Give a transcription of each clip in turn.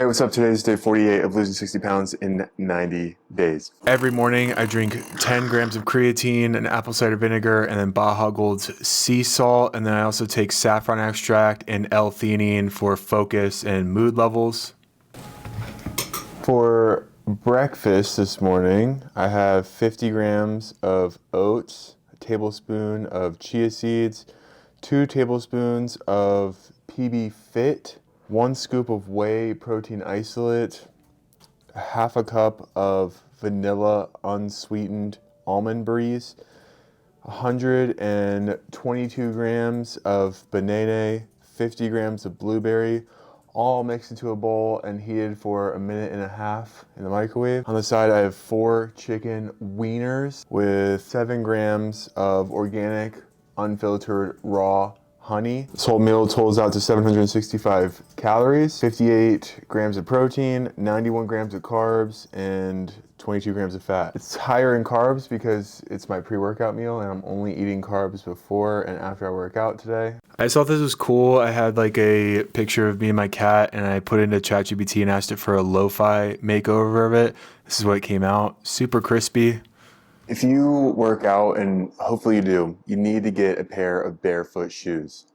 Hey, what's up? Today's day 48 of losing 60 pounds in 90 days. Every morning I drink 10 grams of creatine and apple cider vinegar and then Baja Gold's sea salt. And then I also take saffron extract and L-theanine for focus and mood levels. For breakfast this morning, I have 50 grams of oats, a tablespoon of chia seeds, 2 tablespoons of PB Fit, 1 scoop of whey protein isolate, half a cup of vanilla unsweetened almond breeze, 122 grams of banana, 50 grams of blueberry, all mixed into a bowl and heated for 1.5 minutes in the microwave. On the side, I have 4 chicken wieners with 7 grams of organic, unfiltered, raw honey. This whole meal totals out to 765 calories, 58 grams of protein, 91 grams of carbs, and 22 grams of fat. It's higher in carbs because it's my pre-workout meal and I'm only eating carbs before and after I work out today. I just thought this was cool. I had like a picture of me and my cat and I put it into ChatGPT and asked it for a lo-fi makeover of it. This is what came out. Super crispy. If you work out, and hopefully you do, you need to get a pair of barefoot shoes.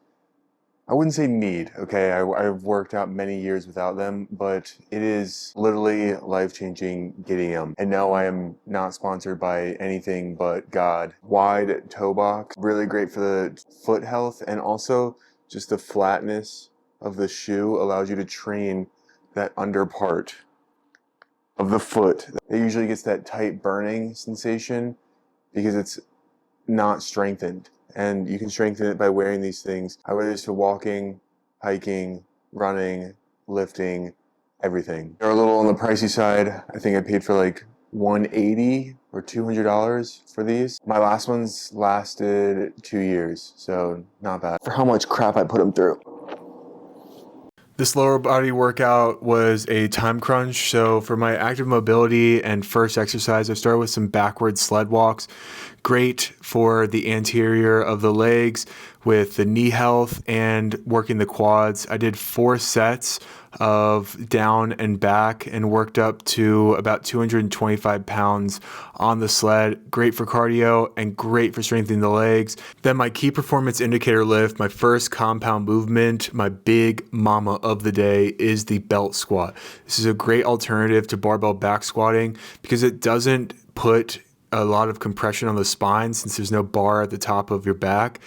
I wouldn't say need, okay? I've worked out many years without them, but it is literally life-changing getting them. And no, I am not sponsored by anything but God. Wide toe box, really great for the foot health, and also just the flatness of the shoe allows you to train that under part of the foot. It usually gets that tight burning sensation because it's not strengthened. And you can strengthen it by wearing these things. I wear this for walking, hiking, running, lifting, everything. They're a little on the pricey side. I think I paid for like $180 or $200 for these. My last ones lasted 2 years, so not bad. For how much crap I put them through. This lower body workout was a time crunch, so for my active mobility and first exercise, I started with some backward sled walks. Great for the anterior of the legs with the knee health and working the quads. I did 4 sets of down and back and worked up to about 225 pounds on the sled. Great for cardio and great for strengthening the legs. Then my key performance indicator lift, my first compound movement, my big mama of the day is the belt squat. This is a great alternative to barbell back squatting because it doesn't put a lot of compression on the spine since there's no bar at the top of your back.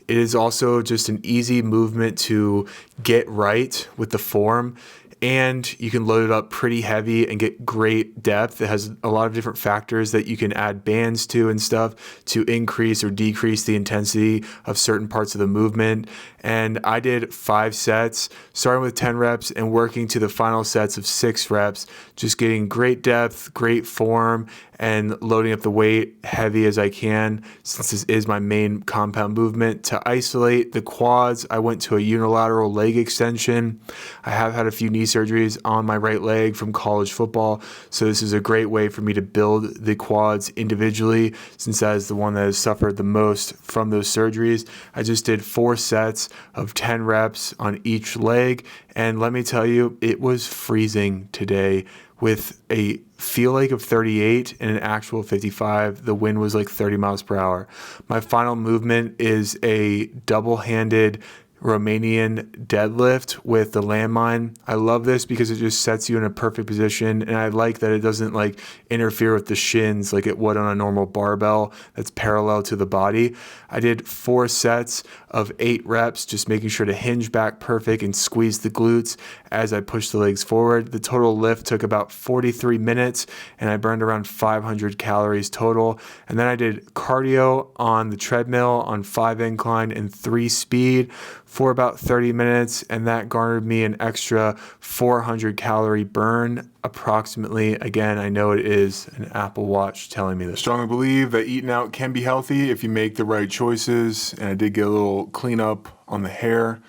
It is also just an easy movement to get right with the form, and you can load it up pretty heavy and get great depth. It has a lot of different factors that you can add bands to and stuff to increase or decrease the intensity of certain parts of the movement. And I did 5 sets, starting with 10 reps and working to the final sets of 6 reps, just getting great depth, great form, and loading up the weight heavy as I can, since this is my main compound movement. To isolate the quads, I went to a unilateral leg extension. I have had a few knee surgeries on my right leg from college football, so this is a great way for me to build the quads individually, since that is the one that has suffered the most from those surgeries. I just did 4 sets of 10 reps on each leg, and let me tell you, it was freezing today with a feel like of 38 and an actual 55. The wind was like 30 miles per hour. My final movement is a double-handed Romanian deadlift with the landmine. I love this because it just sets you in a perfect position, and I like that it doesn't like interfere with the shins like it would on a normal barbell that's parallel to the body. I did 4 sets of 8 reps, just making sure to hinge back perfect and squeeze the glutes as I push the legs forward. The total lift took about 43 minutes and I burned around 500 calories total. And then I did cardio on the treadmill on 5 incline and 3 speed for about 30 minutes, and that garnered me an extra 400 calorie burn approximately. Again, I know it is an Apple Watch telling me this. I strongly believe that eating out can be healthy if you make the right choices, and I did get a little cleanup on the hair.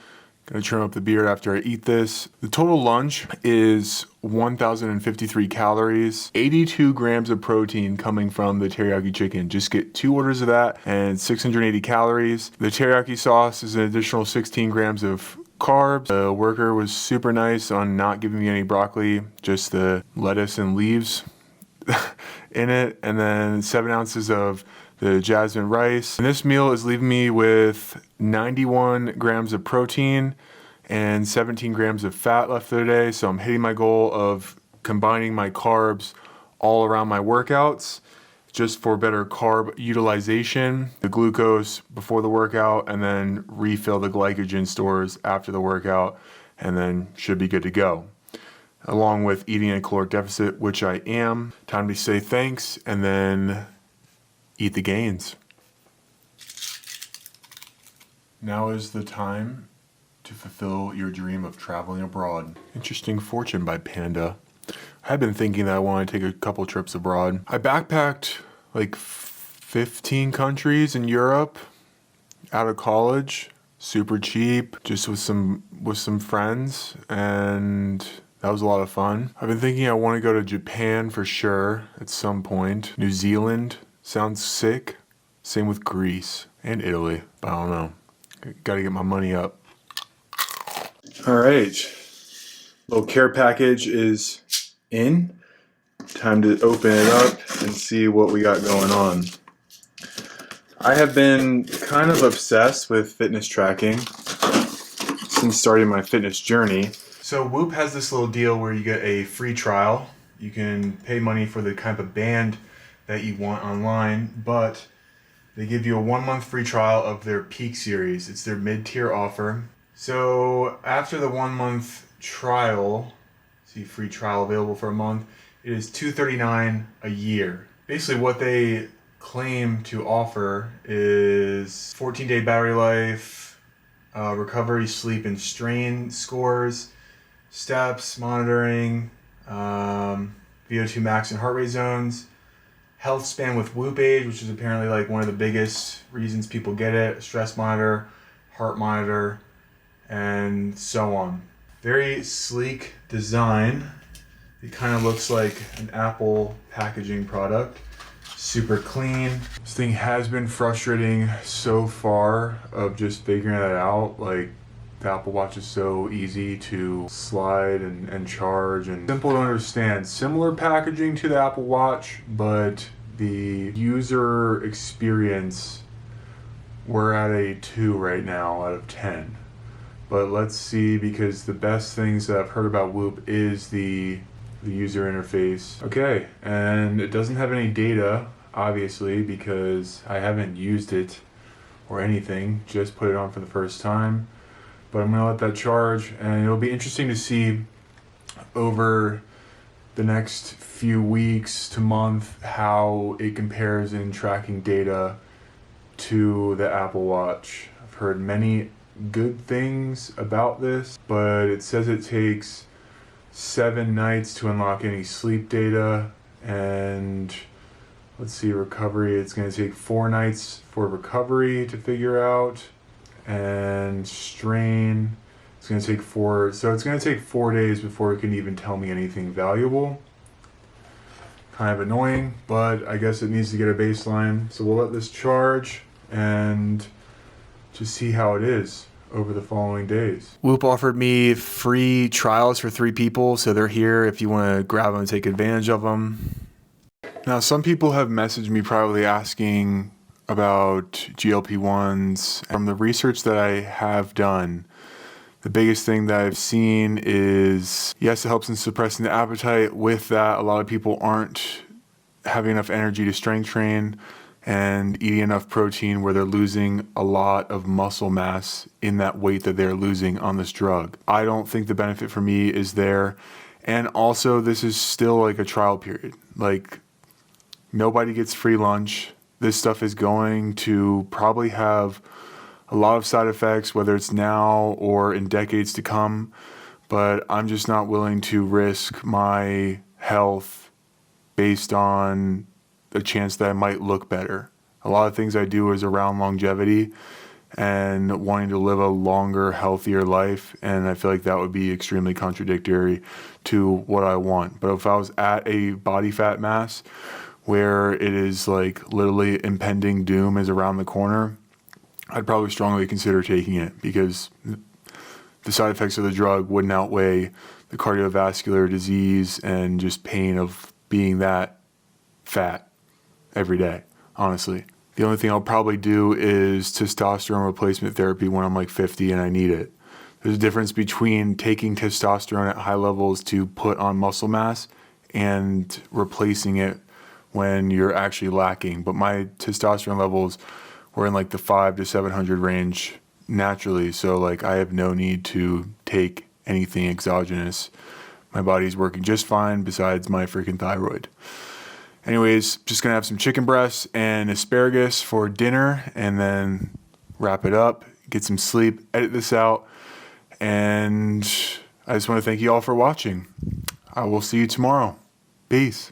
Gonna trim up the beard after I eat this. The total lunch is 1,053 calories, 82 grams of protein coming from the teriyaki chicken. Just get 2 orders of that and 680 calories. The teriyaki sauce is an additional 16 grams of carbs. The worker was super nice on not giving me any broccoli, just the lettuce and leaves in it, and then 7 ounces of the jasmine rice. And this meal is leaving me with 91 grams of protein and 17 grams of fat left for the day. So I'm hitting my goal of combining my carbs all around my workouts just for better carb utilization, the glucose before the workout, and then refill the glycogen stores after the workout, and then should be good to go. Along with eating a caloric deficit, which I am. Time to say thanks and then eat the gains. Now is the time to fulfill your dream of traveling abroad. Interesting fortune by Panda. I've been thinking that I want to take a couple trips abroad. I backpacked like 15 countries in Europe out of college, super cheap, just with some friends, and that was a lot of fun. I've been thinking I want to go to Japan for sure at some point. New Zealand sounds sick. Same with Greece and Italy, but I don't know. Gotta get my money up. All right, little care package is in. Time to open it up and see what we got going on. I have been kind of obsessed with fitness tracking since starting my fitness journey. So Whoop has this little deal where you get a free trial. You can pay money for the kind of band that you want online, but they give you a 1-month free trial of their Peak series. It's their mid-tier offer. So after the 1-month trial, see free trial available for a month, it is $239 a year. Basically what they claim to offer is 14-day battery life, recovery, sleep, and strain scores, steps, monitoring, VO2 max and heart rate zones, health span with Whoop age, which is apparently like one of the biggest reasons people get it, a stress monitor, heart monitor, and so on. Very sleek design. It kind of looks like an Apple packaging product. Super clean. This thing has been frustrating so far of just figuring that out. Like, the Apple Watch is so easy to slide and charge and simple to understand. Similar packaging to the Apple Watch, but the user experience, we're at a 2 right now out of 10. But let's see, because the best things that I've heard about Whoop is the user interface. Okay, and it doesn't have any data, obviously, because I haven't used it or anything, just put it on for the first time. But I'm gonna let that charge, and it'll be interesting to see over the next few weeks to month how it compares in tracking data to the Apple Watch. I've heard many good things about this, but it says it takes 7 nights to unlock any sleep data, and let's see, recovery, it's going to take 4 nights for recovery to figure out, and strain, it's going to take 4, so it's going to take 4 days before it can even tell me anything valuable. Kind of annoying, but I guess it needs to get a baseline, so we'll let this charge and just see how it is over the following days. Whoop offered me free trials for 3 people, so they're here if you want to grab them and take advantage of them. Now, some people have messaged me probably asking about GLP-1s. From the research that I have done, the biggest thing that I've seen is, yes, it helps in suppressing the appetite. With that, a lot of people aren't having enough energy to strength train and eating enough protein where they're losing a lot of muscle mass in that weight that they're losing on this drug. I don't think the benefit for me is there. And also, this is still like a trial period. Like, nobody gets free lunch. This stuff is going to probably have a lot of side effects, whether it's now or in decades to come. But I'm just not willing to risk my health based on a chance that I might look better. A lot of things I do is around longevity and wanting to live a longer, healthier life, and I feel like that would be extremely contradictory to what I want. But if I was at a body fat mass where it is like literally impending doom is around the corner, I'd probably strongly consider taking it, because the side effects of the drug wouldn't outweigh the cardiovascular disease and just pain of being that fat every day, honestly. The only thing I'll probably do is testosterone replacement therapy when I'm like 50 and I need it. There's a difference between taking testosterone at high levels to put on muscle mass and replacing it when you're actually lacking. But my testosterone levels were in like the 500 to 700 range naturally. So like I have no need to take anything exogenous. My body's working just fine besides my freaking thyroid. Anyways, just gonna have some chicken breasts and asparagus for dinner and then wrap it up, get some sleep, edit this out. And I just want to thank you all for watching. I will see you tomorrow. Peace.